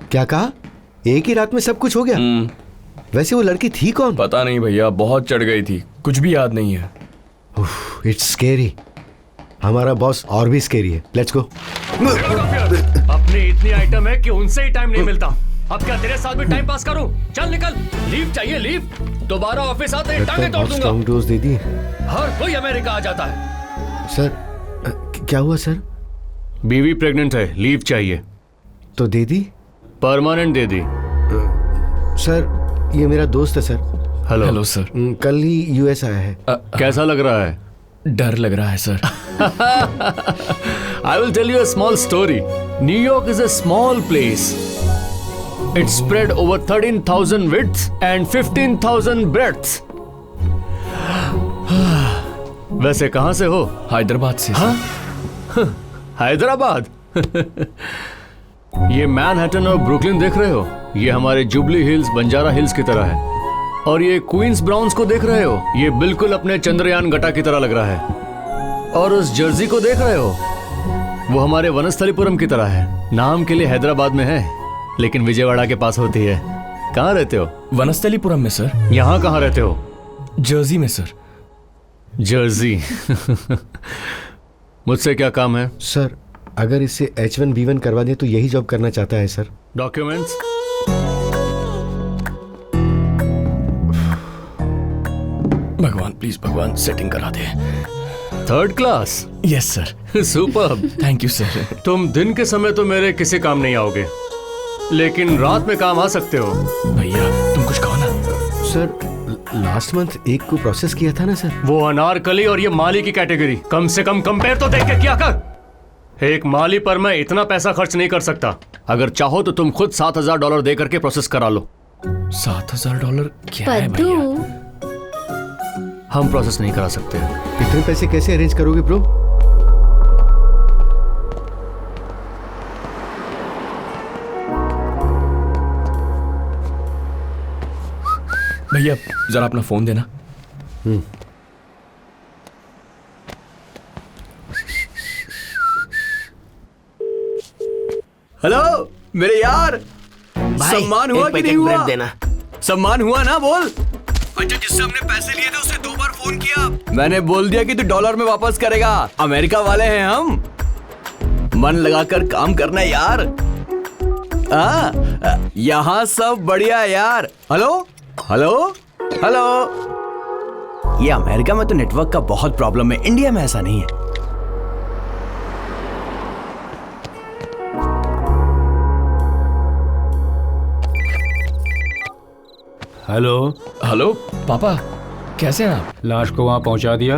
क्या कहा? एक ही रात में सब कुछ हो गया? वैसे वो लड़की थी कौन? पता नहीं भैया, बहुत चढ़ गई थी, कुछ भी याद नहीं है। It's scary. हमारा बॉस और भी स्कैरी है। Let's go. अपनी इतनी आइटम है कि उनसे ही टाइम नहीं मिलता। अब क्या तेरे साथ भी टाइम पास करूं? चल निकल, लीव चाहिए लीव। दोबारा ऑफिस आते ही टांगे तोड़ दूंगा। स्ट्रॉन्ग डोज दे दी। हर कोई अमेरिका आ जाता है। सर क्या हुआ सर? बीवी प्रेग्नेंट है, लीव चाहिए। तो दे दी? परमानेंट दे दी। सर ये मेरा दोस्त है सर। हेलो। Hello sir. कल ही यूएस आया है। कैसा लग रहा है? डर लग रहा है sir. I will tell you a small story. New York is a small place. It's spread over 13,000 widths and 15,000 breadths. वैसे कहाँ से हो? हैदराबाद से। हाँ? हैदराबाद? ये मैनहट्टन और ब्रुकलिन देख रहे हो? ये हमारे जुबली हिल्स, बंजारा हिल्स की तरह है। और ये क्वींस ब्राउन्स को देख रहे हो? ये बिल्कुल अपने चंद्रयान गटा की तरह लग रहा है। और उस जर्सी को देख रहे हो? वो हमारे वनस्थलीपुरम की तरह है। नाम के लिए हैदराबाद में है, लेकिन विजयवाड़ा के पास होती है। कहाँ रहते हो? वनस्थलीपुरम में सर। यहाँ कहाँ रहते हो? जर्सी में सर। जर्सी। मुझसे क्या काम है? सर अगर इससे H1B1 करवा दें तो यही जॉब करना चाहता है सर। डॉक्यूमेंट्स? भगवान प्लीज भगवान सेटिंग करा दे। Third class? Yes sir. Superb. Thank you sir. तुम दिन के समय तो मेरे किसी काम नहीं आओगे, लेकिन रात में काम आ सकते हो। भैया तुम कुछ कहो ना। सर लास्ट मंथ एक को प्रोसेस किया था ना सर। वो अनारकली और ये माली की कैटेगरी, कम से कम कंपेयर तो देख के किया कर। एक माली पर मैं इतना पैसा खर्च नहीं कर सकता। अगर चाहो तो तुम खुद $7,000 दे करके प्रोसेस करा लो। $7,000 क्या है भैया? हम प्रोसेस नहीं करा सकते। इतने पैसे कैसे अरेंज करोगे ब्रो? भैया जरा अपना फोन देना। हेलो मेरे यार, सम्मान हुआ कि नहीं हुआ? देना। सम्मान हुआ ना? बोल। अच्छा जिससे हमने पैसे लिए थे उसने 2 बार फोन किया। मैंने बोल दिया कि तू डॉलर में वापस करेगा। अमेरिका वाले हैं हम। मन लगाकर काम करना यार। यहाँ सब बढ़िया यार। Hello hello hello. ये अमेरिका में तो नेटवर्क का बहुत प्रॉब्लम है, इंडिया में ऐसा नहीं है। हेलो। हेलो पापा, कैसे हैं आप? लाश को वहाँ पहुँचा दिया।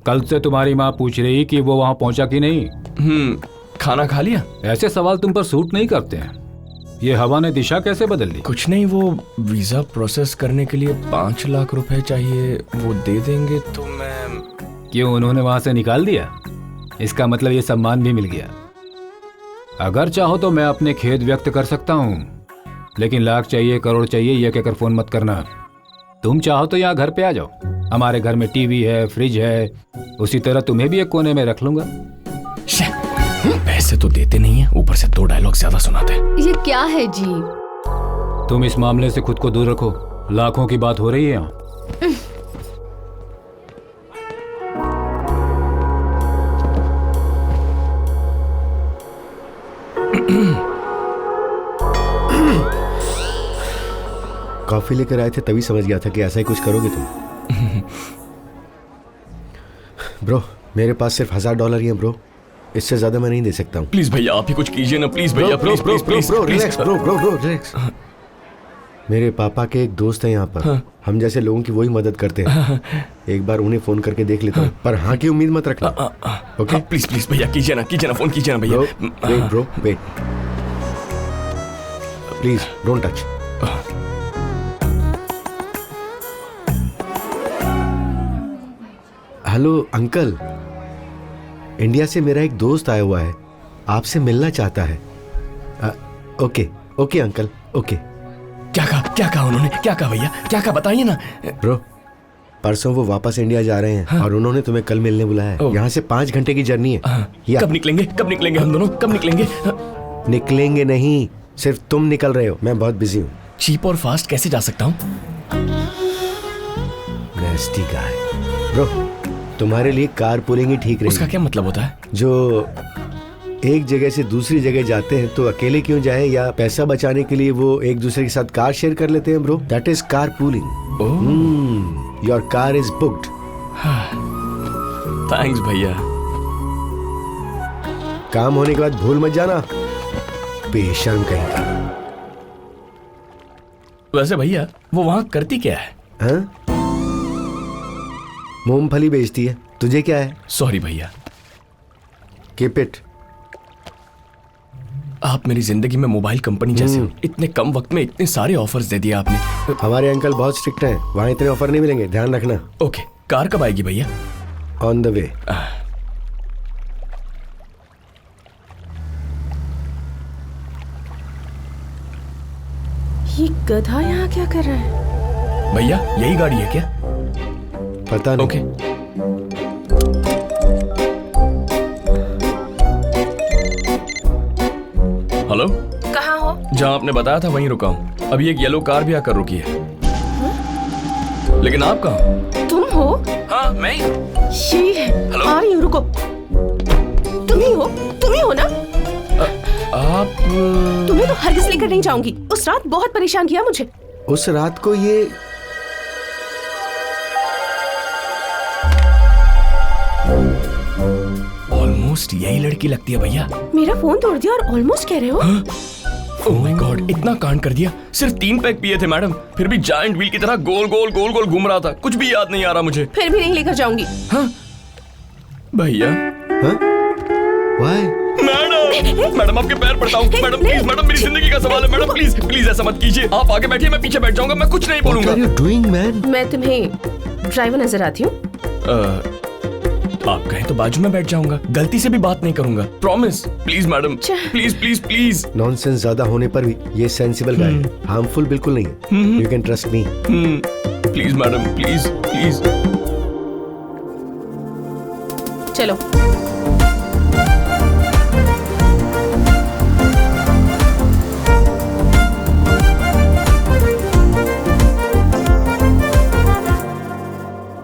कल से तुम्हारी माँ पूछ रही कि वो वहाँ पहुँचा कि नहीं। खाना खा लिया? ऐसे सवाल तुम पर सूट नहीं करते हैं। ये हवा ने दिशा कैसे बदल दी? कुछ नहीं, वो वीजा प्रोसेस करने के लिए 5 लाख रुपए चाहिए, वो दे देंगे तो मैं। क्यों, उन्होंने वहाँ से निकाल दिया? इसका मतलब ये सम्मान भी मिल गया। अगर चाहो तो मैं अपने खेद व्यक्त कर सकता हूँ, लेकिन लाख चाहिए, करोड़ चाहिए, ये कहकर फोन मत करना। तुम चाहो तो यहाँ घर पे आ जाओ। हमारे घर में टीवी है, फ्रिज है, उसी तरह तुम्हें भी एक कोने में रख लूंगा। पैसे तो देते नहीं है, ऊपर से 2 डायलॉग ज्यादा सुनाते। ये क्या है जी? तुम इस मामले से खुद को दूर रखो। लाखों की बात हो रही है यहाँ। कॉफी लेकर आए थे तभी समझ गया था कि ऐसा ही कुछ करोगे तुम। ब्रो मेरे पास सिर्फ $1,000 ही है ब्रो, इससे ज्यादा मैं नहीं दे सकता हूँ। प्लीज भैया आप ही कुछ कीजिए ना, प्लीज भैया, please please please relax bro relax. मेरे पापा के एक दोस्त है यहाँ पर, हम जैसे लोगों की वही मदद करते हैं। एक बार उन्हें फोन करके देख लेता हूँ, पर हाँ की उम्मीद मत रखना। ओके प्लीज प्लीज भैया कीजिए ना, फोन कीजिए ना भैया। Wait please don't touch. Hello uncle, India से मेरा एक दोस्त आया हुआ है, आपसे मिलना चाहता है। Okay uncle, okay. क्या कहा उन्होंने? क्या कहा भैया, क्या कहा बताइए ना। ब्रो परसों वो वापस इंडिया जा रहे हैं। और उन्होंने तुम्हें कल मिलने बुलाया है। यहाँ से 5 घंटे की जर्नी है। कब निकलेंगे हम दोनों, कब निकलेंगे? निकलेंगे नहीं, सिर्फ तुम निकल रहे हो, मैं बहुत बिजी हूँ। चीप और फास्ट कैसे जा सकता हूँ? नेस्टी गाय। ब्रो, तुम्हारे लिए कार पूलिंग ही ठीक उसका रहेगी। क्या मतलब होता है? जो एक जगह से दूसरी जगह जाते हैं तो अकेले क्यों जाएं, या पैसा बचाने के लिए वो एक दूसरे के साथ कार शेयर कर लेते हैं bro. That is car pooling. Your car is booked. Thanks भैया। काम होने के बाद भूल मत जाना, बेशर्म कहीं का। वैसे भैया वो वहां करती क्या है? हाँ? मूंगफली बेचती है। तुझे क्या है? सॉरी भैया। Keep it. आप मेरी जिंदगी में मोबाइल कंपनी जैसे हो। इतने कम वक्त में इतने सारे ऑफर्स दे दिए आपने। हमारे अंकल बहुत स्ट्रिक्ट हैं, वहाँ इतने ऑफर नहीं मिलेंगे, ध्यान रखना। ओके, कार कब आएगी भैया? On the way. ये गधा यहाँ क्या कर रहा है? भैया यही गाड़ी है क्या? पता नहीं। ओके। हेलो, कहाँ हो? जहाँ आपने बताया था वहीं रुका हूँ। अभी एक येलो कार भी आकर रुकी है। लेकिन आप कहाँ हो? तुम हो? हाँ मैं ही। ये हेलो? आ रही हूँ, रुको। तुम ही हो ना? आप तुम्हें तो हरगिज लेकर नहीं जाऊंगी। उस रात बहुत परेशान किया मुझे। उस रात को ये ऑलमोस्ट यही लड़की लगती है भैया। मेरा फोन तोड़ दिया और ऑलमोस्ट कह रहे हो? ओह माय गॉड, इतना कांड कर दिया। सिर्फ 3 पैक पिए थे मैडम, फिर भी जायंट व्हील की तरह गोल गोल घूम रहा था। कुछ भी याद नहीं आ रहा मुझे। फिर भी नहीं लेकर जाऊंगी। हाँ भैया। हाँ? Why? मैडम आपके पैर पड़ता हूँ। मैडम प्लीज, मैडम मेरी जिंदगी का सवाल है। मैडम प्लीज प्लीज ऐसा मत कीजिए। आप आगे बैठिए, मैं पीछे बैठ जाऊंगा। मैं कुछ नहीं बोलूंगा। What are you doing, man? मैं तुम्हें ड्राइवर नजर आती हूँ? आप कहें तो बाजू में बैठ जाऊंगा। गलती से भी बात नहीं करूंगा, promise. Please madam, please please please. Nonsense ज्यादा होने पर भी ये सेंसिबल गाय है, हार्मफुल बिल्कुल नहीं है। You can trust me. Please madam, please please. चलो।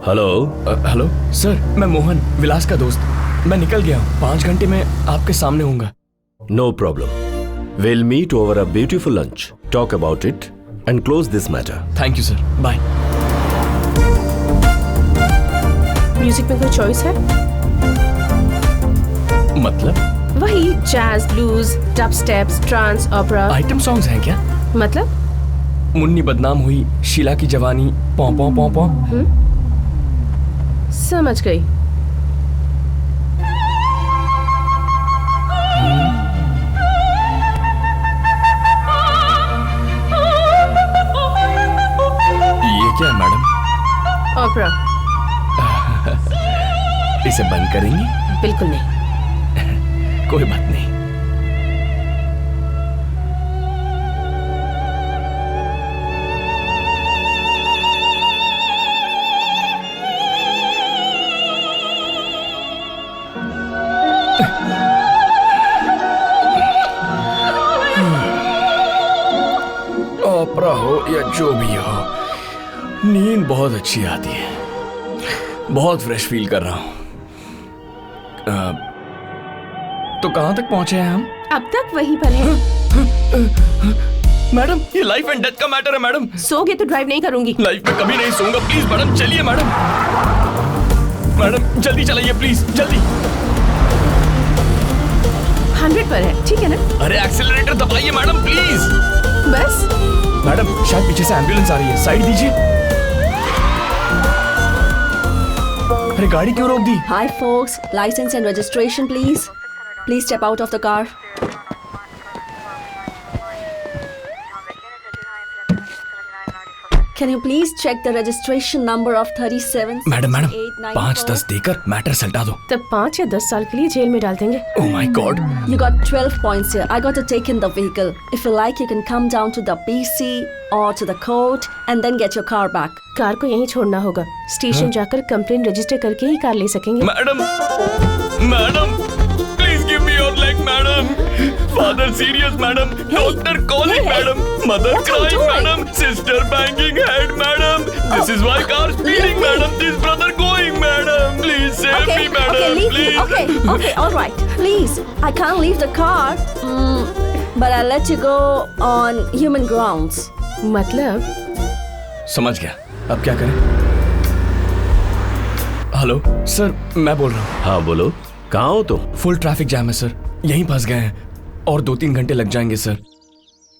हेलो। हेलो सर, मैं मोहन, विलास का दोस्त। मैं निकल गया हूँ। 5 घंटे में आपके सामने होऊंगा। No problem. Will meet over a beautiful lunch, talk about it and close this matter. Thank you sir, bye. Music में कोई चॉइस है? मतलब? वही jazz, blues, dub steps, trance, opera. Item songs हैं क्या? मतलब? मुन्नी बदनाम हुई, शीला की जवानी, पौ पौ पौ पौ। समझ गई। ये क्या है मैडम? ओपेरा। इसे बंद करेंगी? बिल्कुल नहीं। कोई बात नहीं। ओपेरा हो या जो भी हो, नींद बहुत अच्छी आती है। बहुत फ्रेश फील कर रहा हूँ। तो कहाँ तक पहुंचे हैं हम? अब तक वहीं पर है। मैडम ये लाइफ एंड डेथ का मैटर है मैडम। सोगे तो ड्राइव नहीं करूंगी। लाइफ में कभी नहीं सोऊंगा। प्लीज मैडम चलिए। मैडम मैडम जल्दी चलाइए प्लीज, जल्दी। 100 पर है, ठीक है ना? अरे एक्सीलरेटर दबाइए मैडम प्लीज। बस। मैडम शायद पीछे से एम्बुलेंस आ रही है, साइड दीजिए। अरे गाड़ी क्यों रोक दी? Hi folks, license and registration please. Please step out of the car. Can you please check the registration number of 37? Madam 5-10 देकर मैटर सल्टा दो। तब 5 या 10 साल के लिए जेल में डाल देंगे। Oh my God. You got 12 points here. I got to take in the vehicle. If you like, you can come down to the BC or to the court and then get your car back. Car को यहीं छोड़ना होगा। Station जाकर complaint register करके ही car ले सकेंगे। Madam madam Please give me your leg, madam. Father serious, madam. Doctor calling, madam. Mother crying, madam. Sister banging head, madam. This is why car speeding, madam. This brother going, madam. Please save me, madam. Okay, leave Please. me. Okay, all right. Please, I can't leave the car. But I'll let you go on human grounds. मतलब समझ गया. अब क्या करें? Hello sir, मैं बोल रहा हूँ. हाँ बोलो, कहाँ हो तुम? फुल ट्रैफिक जैम है सर. यहीं फंस गए हैं और 2-3 घंटे लग जाएंगे sir.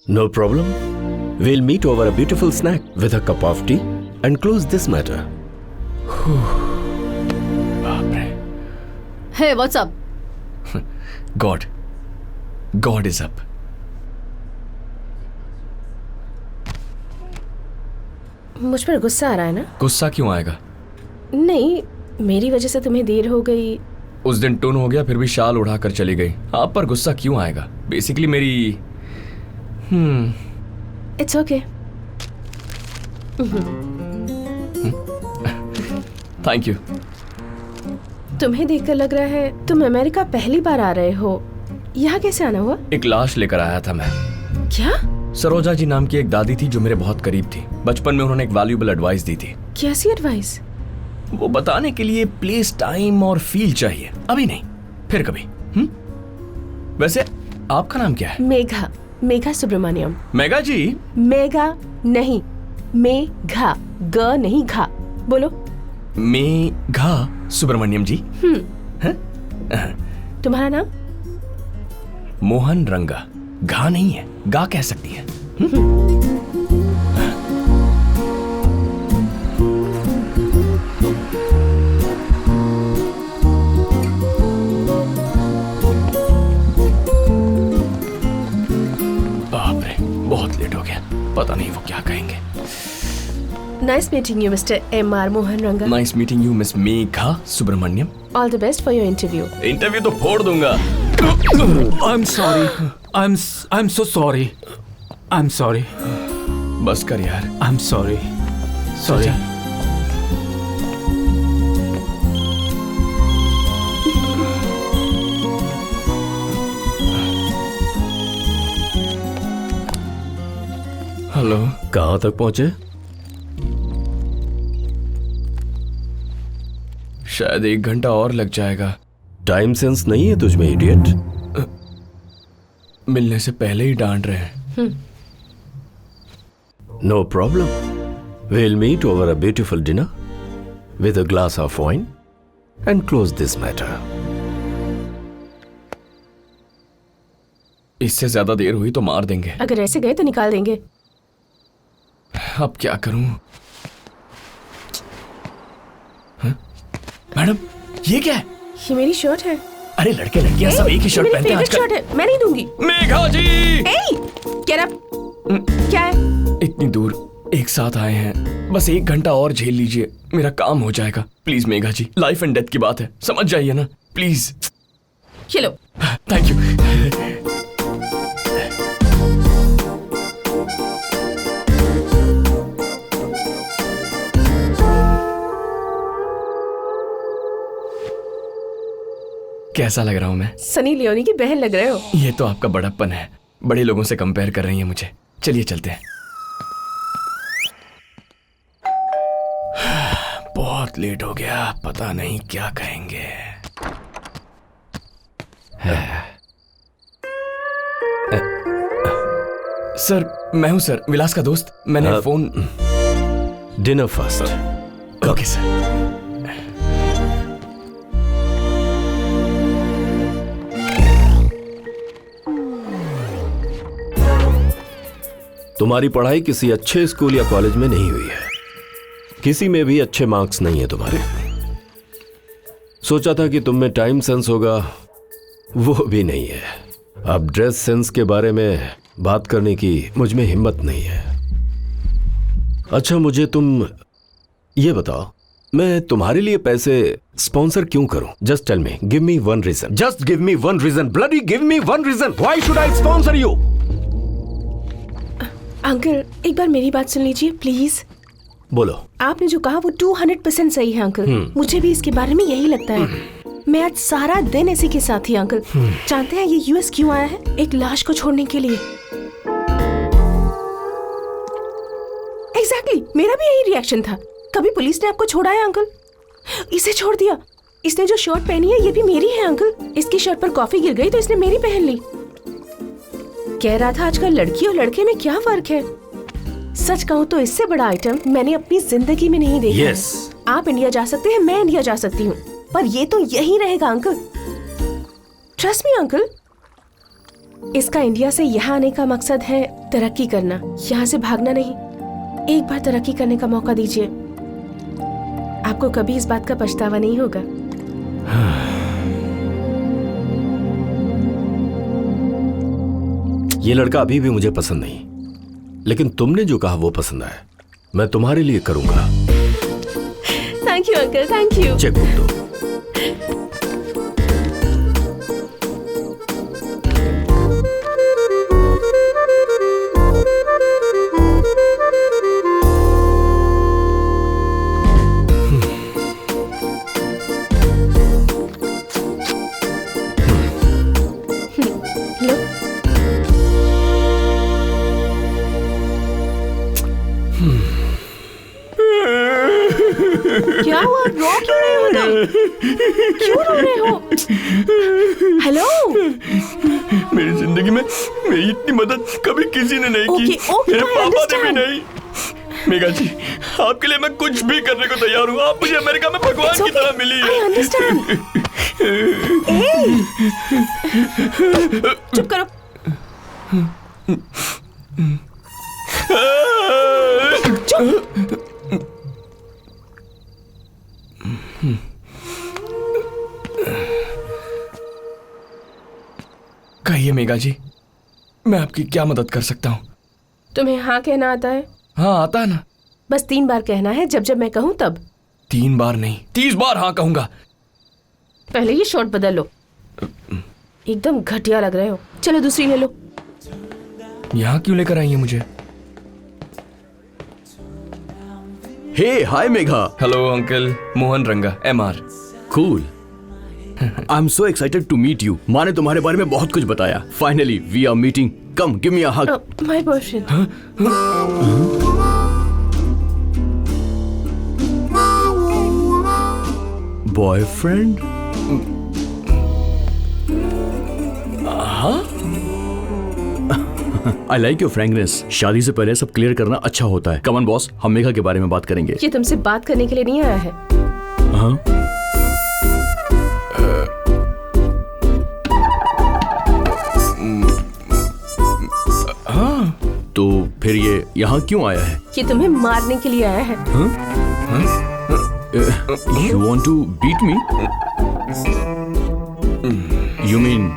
No problem. We'll meet over a beautiful snack with a cup of tea and close this matter. बाप रे. Hey, what's up? God is up. मुझ पर गुस्सा आ रहा है ना? गुस्सा क्यों आएगा? नहीं, मेरी वजह से तुम्हें देर हो गई. उस दिन टून हो गया, फिर भी शाल उड़ाकर चली गई. आप पर गुस्सा क्यों आएगा? बेसिकली मेरी इट्स ओके. Thank you. तुम्हें देखकर लग रहा है तुम अमेरिका पहली बार आ रहे हो. यहाँ कैसे आना हुआ? एक लाश लेकर आया था मैं. क्या? सरोजा जी नाम की एक दादी थी जो मेरे बहुत करीब थी. बचपन में उन्होंने एक वैल्यूएबल एडवाइस दी थी. कैसी एडवाइस? वो बताने के लिए प्लेस, टाइम और फील चाहिए. अभी नहीं, फिर कभी. वैसे आपका नाम क्या है? मेघा सुब्रमण्यम. मेघा जी? मेघा नहीं, मेघा. ग नहीं घा. बोलो. मेघा सुब्रमण्यम जी. तुम्हारा नाम? मोहन रंगा. घा नहीं है, गा कह सकती है. बाप रे, बहुत लेट हो गया. पता नहीं वो क्या कहेंगे. Nice meeting you mister M.R. Mohan Ranga. Nice meeting you miss Megha Subramaniam. All the best for your interview. Interview तो फोड़ दूंगा. I'm sorry. I'm so sorry. I'm sorry. बस कर यार. I'm sorry. Sorry. हेलो. कहाँ तक पहुँचे? शायद 1 घंटा और लग जाएगा. टाइम सेंस नहीं है तुझ में, इडियट. मिलने से पहले ही डांट रहे हैं. No problem. We'll meet over a beautiful dinner with a glass of wine and close this matter. इससे ज्यादा देर हुई तो मार देंगे. अगर ऐसे गए तो निकाल देंगे. अब क्या करूं? मैडम, ये क्या है? ये मेरी शर्ट है. अरे लड़के लड़कियां सब एक ही शर्ट पहनते हैं आजकल. आजकल. शर्ट है, मैं नहीं दूंगी. मेघा जी! Get up. क्या है? इतनी दूर एक साथ आए हैं, बस 1 घंटा और झेल लीजिए, मेरा काम हो जाएगा. Please Megha ji, life and death की बात है, समझ जाइए ना प्लीज. ये लो. Thank you. कैसा लग रहा हूं मैं? सनी लियोनी की बहन लग रहे हो. ये तो आपका बड़प्पन है. बड़े लोगों से कंपेयर कर रही हैं मुझे. चलिए चलते हैं. बहुत लेट हो गया, पता नहीं क्या कहेंगे. सर, मैं हूं सर, विलास का दोस्त. मैंने phone. Dinner first. Okay sir. तुम्हारी पढ़ाई किसी अच्छे स्कूल या कॉलेज में नहीं हुई है. किसी में भी अच्छे मार्क्स नहीं है तुम्हारे. सोचा था कि तुम में टाइम सेंस होगा, वो भी नहीं है. अब ड्रेस सेंस के बारे में बात करने की मुझ में हिम्मत नहीं है. अच्छा, मुझे तुम ये बताओ, मैं तुम्हारे लिए पैसे स्पॉन्सर क्यों करूं? Just tell me, give me one reason. Just give me one reason. Bloody give me one reason. Why should I sponsor you? Uncle, एक बार मेरी बात सुन लीजिए प्लीज. बोलो. आपने जो कहा वो 200% सही है अंकल. मुझे भी इसके बारे में यही लगता है. मैं आज सारा दिन इसी के साथ ही अंकल। जानते हैं ये यूएस क्यों आया है? एक लाश को छोड़ने के लिए। एग्जैक्टली, मेरा भी यही रिएक्शन था। कभी पुलिस ने आपको छोड़ा है अंकल? इसे छोड़ दिया। इसने जो शर्ट पहनी है ये भी मेरी है अंकल। इसकी शर्ट पर कॉफी गिर गई तो इसने मेरी पहन ली। कह रहा था आजकल लड़की और लड़के में क्या फर्क है। सच कहूँ तो इससे बड़ा आइटम मैंने अपनी जिंदगी में नहीं देखा। Yes. आप इंडिया जा सकते हैं, मैं इंडिया जा सकती हूँ, पर ये तो यही रहेगा अंकल। Trust me uncle. इसका इंडिया से यहाँ आने का मकसद है तरक्की करना, यहाँ से भागना नहीं। एक बार तरक्की करने का मौका दीजिए, आपको कभी इस बात का पछतावा नहीं होगा। ये लड़का अभी भी मुझे पसंद नहीं, लेकिन तुमने जो कहा वो पसंद आया। मैं तुम्हारे लिए करूंगा। Thank you uncle, thank you. Cheque book दो। लो। क्या हुआ? रो क्यों रहे हो तुम? क्यों रो रहे हो? हेलो। मेरी जिंदगी में मेरी इतनी मदद कभी किसी ने नहीं की। ओके, मेरे I पापा ने भी understand. नहीं। मेघा जी, आपके लिए मैं कुछ भी करने को तैयार हूँ। आप मुझे अमेरिका में भगवान It's की okay. तरह मिली I है। understand. चुप करो। कहिए मेघा जी, मैं आपकी क्या मदद कर सकता हूँ? तुम्हें हाँ कहना आता है? हाँ आता है ना। बस 3 बार कहना है, जब जब मैं कहूँ तब। 3 बार नहीं, 30 बार हाँ कहूंगा। पहले ये शर्ट बदल लो, एकदम घटिया लग रहे हो। चलो दूसरी ले लो। यहाँ क्यों लेकर आई है मुझे? Hey hi Megha. Hello uncle, Mohan Ranga, MR। Cool. I am so excited to meet you. माँ ने तुम्हारे बारे में बहुत कुछ बताया। Finally we are meeting. Come give me a hug. My boyfriend. Boyfriend? I like your frankness. शादी से पहले सब क्लियर करना अच्छा होता है। कमन बॉस, हम मेघा के बारे में बात करेंगे। ये तुमसे बात करने के लिए नहीं आया है। हाँ? तो फिर ये यहाँ क्यों आया है? ये तुम्हें मारने के लिए आया है। You want to beat me? You mean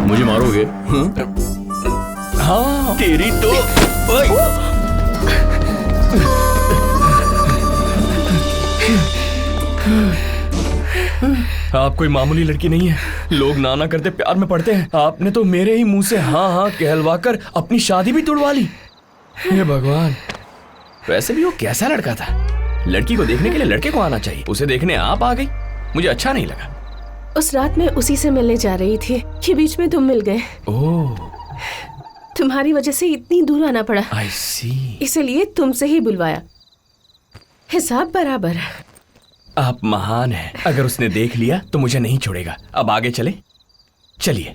मुझे मारोगे? हाँ तेरी तो आप कोई मामूली लड़की नहीं है। लोग ना करते प्यार में पड़ते हैं। आपने तो मेरे ही मुंह से हाँ हाँ कहलवा कर अपनी शादी भी तोड़वा ली। हे भगवान। वैसे भी वो कैसा लड़का था? लड़की को देखने के लिए लड़के को आना चाहिए, उसे देखने आप आ गई। मुझे अच्छा नहीं लगा। उस रात मैं उसी से मिलने जा रही थी कि बीच में तुम मिल गए। ओह, तुम्हारी वजह से इतनी दूर आना पड़ा, आई सी। इसलिए तुमसे ही बुलवाया। हिसाब बराबर। आप महान हैं। अगर उसने देख लिया तो मुझे नहीं छोड़ेगा। अब आगे चले। चलिए।